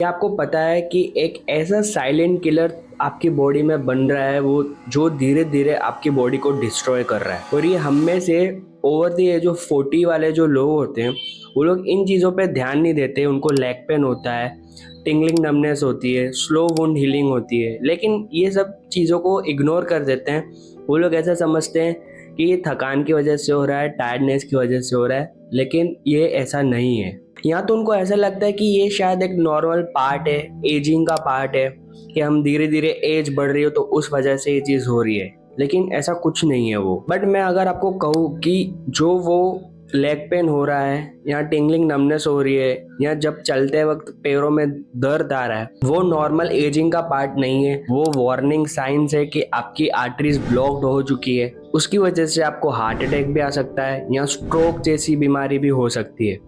क्या आपको पता है कि एक ऐसा साइलेंट किलर आपकी बॉडी में बन रहा है वो जो धीरे धीरे आपकी बॉडी को डिस्ट्रॉय कर रहा है। और ये हम में से ओवर दी एज ऑफ 40 वाले जो लोग होते हैं वो लोग इन चीज़ों पे ध्यान नहीं देते। उनको लेग पेन होता है, टिंगलिंग नमनेस होती है, स्लो वुंड हीलिंग होती है, लेकिन ये सब चीज़ों को इग्नोर कर देते हैं। वो लोग ऐसा समझते हैं कि ये थकान की वजह से हो रहा है, टायर्डनेस की वजह से हो रहा है, लेकिन ये ऐसा नहीं है। यहाँ तो उनको ऐसा लगता है कि ये शायद एक नॉर्मल पार्ट है, एजिंग का पार्ट है, कि हम धीरे धीरे एज बढ़ रही हो तो उस वजह से ये चीज़ हो रही है, लेकिन ऐसा कुछ नहीं है वो। बट मैं अगर आपको कहूँ कि जो वो लेग पेन हो रहा है या टिंगलिंग नमनेस हो रही है या जब चलते वक्त पैरों में दर्द आ रहा है, वो नॉर्मल एजिंग का पार्ट नहीं है। वो वार्निंग साइंस है कि आपकी आर्टरीज ब्लॉक्ड हो चुकी है। उसकी वजह से आपको हार्ट अटैक भी आ सकता है या स्ट्रोक जैसी बीमारी भी हो सकती है।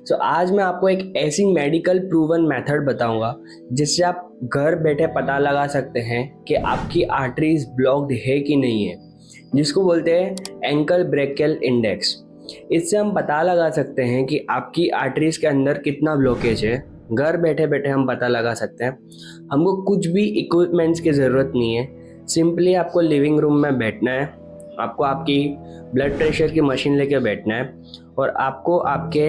तो आज मैं आपको एक ऐसी मेडिकल प्रूवन मेथड बताऊंगा जिससे आप घर बैठे पता लगा सकते हैं कि आपकी आर्टरीज ब्लॉक्ड है कि नहीं है, जिसको बोलते हैं एंकल ब्रेकियल इंडेक्स। इससे हम पता लगा सकते हैं कि आपकी आर्टरीज के अंदर कितना ब्लॉकेज है। घर बैठे बैठे हम पता लगा सकते हैं। हमको कुछ भी इक्विपमेंट्स की ज़रूरत नहीं है। सिंपली आपको लिविंग रूम में बैठना है, आपको आपकी ब्लड प्रेशर की मशीन लेके बैठना है और आपको आपके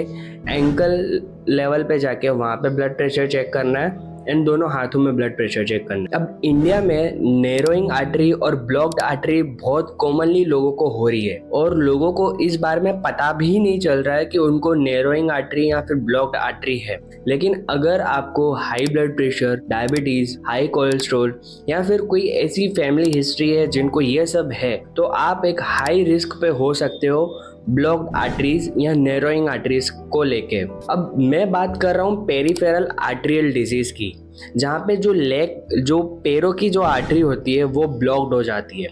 एंकल लेवल पे जाके वहाँ पे ब्लड प्रेशर चेक करना है। इन दोनों हाथों में ब्लड प्रेशर चेक करना है। अब इंडिया में नैरोइंग आर्टरी और ब्लॉक्ड आर्टरी बहुत कॉमनली लोगों को हो रही है और लोगों को इस बारे में पता भी नहीं चल रहा है कि उनको नैरोइंग आर्टरी या फिर ब्लॉक्ड आर्टरी है। लेकिन अगर आपको high blood pressure, diabetes, high cholesterol या फिर कोई ऐसी फैमिली हिस्ट्री है जिनको ये सब है, तो आप एक हाई रिस्क पे हो सकते हो ब्लॉक्ड आर्टरीज या नैरोइंग आर्टरीज को लेके। अब मैं बात कर रहा हूँ पेरिफेरल आर्टरियल डिजीज की, जहाँ पे जो पैरों की जो आर्टरी होती है वो ब्लॉक्ड हो जाती है।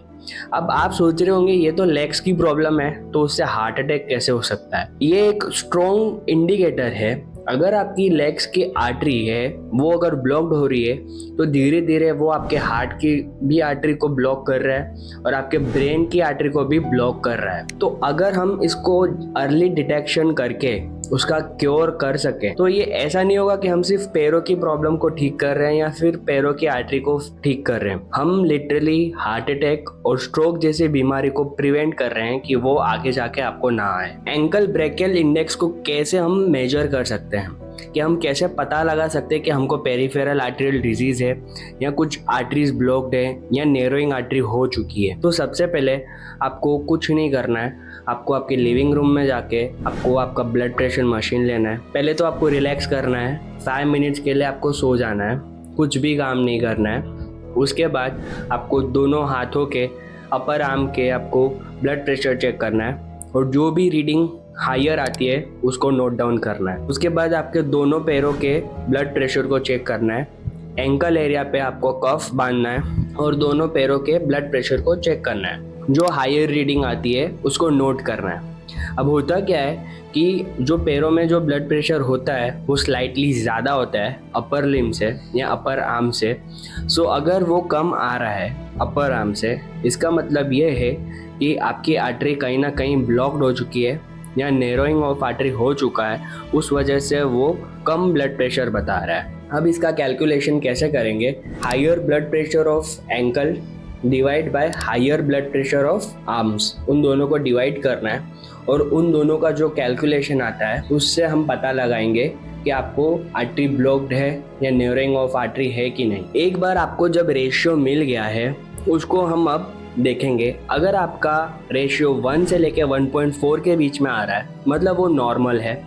अब आप सोच रहे होंगे ये तो लेग्स की प्रॉब्लम है, तो उससे हार्ट अटैक कैसे हो सकता है। ये एक स्ट्रॉन्ग इंडिकेटर है। अगर आपकी लेग्स की आर्टरी है वो अगर ब्लॉक्ड हो रही है तो धीरे धीरे वो आपके हार्ट की भी आर्टरी को ब्लॉक कर रहा है और आपके ब्रेन की आर्टरी को भी ब्लॉक कर रहा है। तो अगर हम इसको अर्ली डिटेक्शन करके उसका क्योर कर सके तो ये ऐसा नहीं होगा कि हम सिर्फ पैरों की प्रॉब्लम को ठीक कर रहे हैं या फिर पैरों की आर्टरी को ठीक कर रहे हैं। हम लिटरली हार्ट अटैक और स्ट्रोक जैसी बीमारी को प्रिवेंट कर रहे हैं कि वो आगे जाके आपको ना आए। एंकल ब्रेकियल इंडेक्स को कैसे हम मेजर कर सकते हैं, कि हम कैसे पता लगा सकते हैं कि हमको पेरिफेरल आर्टरियल डिजीज है या कुछ आर्टरीज ब्लॉक्ड है या नैरोइंग आर्टरी हो चुकी है। तो सबसे पहले आपको कुछ नहीं करना है। आपको आपके लिविंग रूम में जाके आपको आपका ब्लड प्रेशर मशीन लेना है। पहले तो आपको रिलैक्स करना है, 5 मिनट्स के लिए आपको सो जाना है, कुछ भी काम नहीं करना है। उसके बाद आपको दोनों हाथों के अपर आर्म के आपको ब्लड प्रेशर चेक करना है और जो भी रीडिंग हायर आती है उसको नोट डाउन करना है। उसके बाद आपके दोनों पैरों के ब्लड प्रेशर को चेक करना है। एंकल एरिया पे आपको कफ बांधना है और दोनों पैरों के ब्लड प्रेशर को चेक करना है। जो हायर रीडिंग आती है उसको नोट करना है। अब होता क्या है कि जो पैरों में जो ब्लड प्रेशर होता है वो स्लाइटली ज़्यादा होता है अपर लिम से या अपर आर्म से। सो अगर वो कम आ रहा है अपर आर्म से, इसका मतलब ये है कि आपकी आर्टरी कहीं ना कहीं ब्लॉक्ड हो चुकी है या नैरोइंग ऑफ आर्टरी हो चुका है। उस वजह से वो कम ब्लड प्रेशर बता रहा है। अब इसका कैलकुलेशन कैसे करेंगे? Higher blood pressure of ankle divide by higher blood pressure of arms, उन दोनों को डिवाइड करना है और उन दोनों का जो कैलकुलेशन आता है उससे हम पता लगाएंगे कि आपको आर्टरी ब्लॉक्ड है या नैरोइंग ऑफ आर्टरी है कि नहीं। एक बार आपको जब रेशियो मिल गया है उसको हम अब देखेंगे। अगर आपका रेशियो 1 से लेके 1.4 के बीच में आ रहा है मतलब वो नॉर्मल है।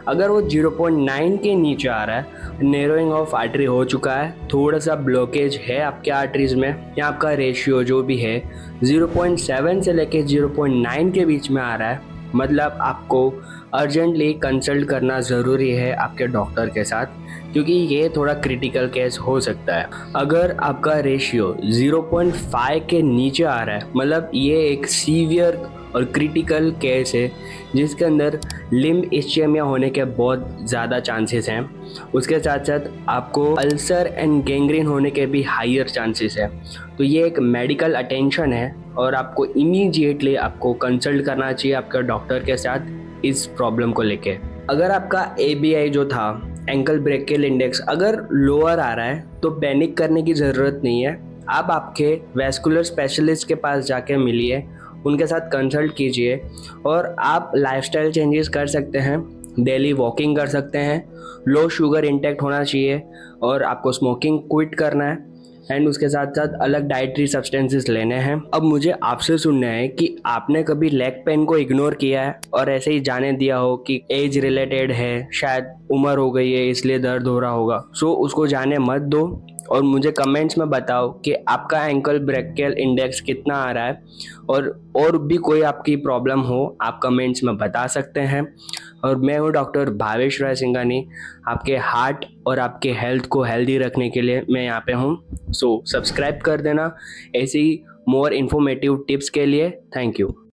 अगर वो 0.9 के नीचे आ रहा है, नैरोइंग ऑफ आर्टरी हो चुका है, थोड़ा सा ब्लॉकेज है आपके आर्टरीज में, या आपका रेशियो जो भी है 0.7 से लेके 0.9 के बीच में आ रहा है, मतलब आपको अर्जेंटली कंसल्ट करना ज़रूरी है आपके डॉक्टर के साथ, क्योंकि ये थोड़ा क्रिटिकल केस हो सकता है। अगर आपका रेशियो 0.5 के नीचे आ रहा है मतलब ये एक सीवियर और क्रिटिकल केस है जिसके अंदर लिम्ब इस्चेमिया होने के बहुत ज़्यादा चांसेस हैं। उसके साथ साथ आपको अल्सर एंड गैंग्रीन होने के भी हायर चांसेस है। तो ये एक मेडिकल अटेंशन है और आपको इमीडिएटली आपको कंसल्ट करना चाहिए आपके डॉक्टर के साथ इस प्रॉब्लम को लेके। अगर आपका ABI जो था, एंकल ब्रेकियल इंडेक्स अगर लोअर आ रहा है तो पैनिक करने की ज़रूरत नहीं है। आप आपके वैस्कुलर स्पेशलिस्ट के पास जाके मिलिए, उनके साथ कंसल्ट कीजिए और आप लाइफस्टाइल चेंजेस कर सकते हैं। डेली वॉकिंग कर सकते हैं, लो शुगर इंटेक होना चाहिए और आपको स्मोकिंग क्विट करना है एंड उसके साथ साथ अलग डाइटरी सब्सटेंसेस लेने हैं। अब मुझे आपसे सुनना है कि आपने कभी लेग पेन को इग्नोर किया है और ऐसे ही जाने दिया हो कि एज रिलेटेड है, शायद उम्र हो गई है इसलिए दर्द हो रहा होगा। सो उसको जाने मत दो और मुझे कमेंट्स में बताओ कि आपका एंकल ब्रेकियल इंडेक्स कितना आ रहा है और भी कोई आपकी प्रॉब्लम हो आप कमेंट्स में बता सकते हैं। और मैं हूँ डॉक्टर भावेश राय सिंघानी, आपके हार्ट और आपके हेल्थ को हेल्दी रखने के लिए मैं यहाँ पे हूँ। सो सब्सक्राइब कर देना ऐसी मोर इन्फॉर्मेटिव टिप्स के लिए। Thank you.